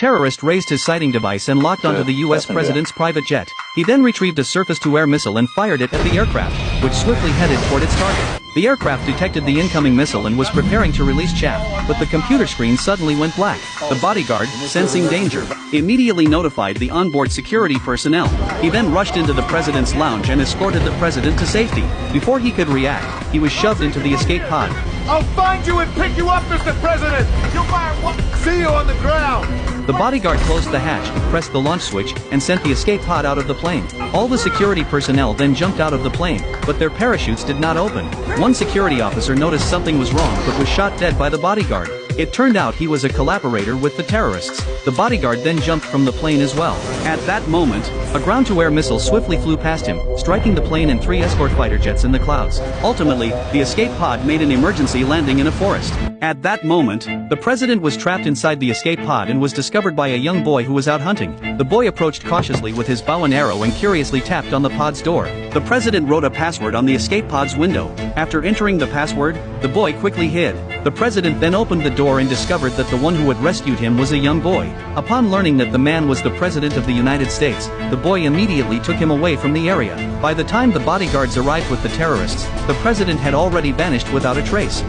Terrorist raised his sighting device and locked onto the US president's private jet. He then retrieved a surface-to-air missile and fired it at the aircraft, which swiftly headed toward its target. The aircraft detected the incoming missile and was preparing to release chaff, but the computer screen suddenly went black. The bodyguard, sensing danger, immediately notified the onboard security personnel. He then rushed into the president's lounge and escorted the president to safety. Before he could react, he was shoved into the escape pod. I'll find you and pick you up, Mr. President! You'll see you on the ground! The bodyguard closed the hatch, pressed the launch switch, and sent the escape pod out of the plane. All the security personnel then jumped out of the plane, but their parachutes did not open. One security officer noticed something was wrong but was shot dead by the bodyguard. It turned out he was a collaborator with the terrorists. The bodyguard then jumped from the plane as well. At that moment, a ground-to-air missile swiftly flew past him, striking the plane and 3 escort fighter jets in the clouds. Ultimately, the escape pod made an emergency landing in a forest. At that moment, the president was trapped inside the escape pod and was discovered by a young boy who was out hunting. The boy approached cautiously with his bow and arrow and curiously tapped on the pod's door. The president wrote a password on the escape pod's window. After entering the password, the boy quickly hid. The president then opened the door and discovered that the one who had rescued him was a young boy. Upon learning that the man was the president of the United States, the boy immediately took him away from the area. By the time the bodyguards arrived with the terrorists, the president had already vanished without a trace.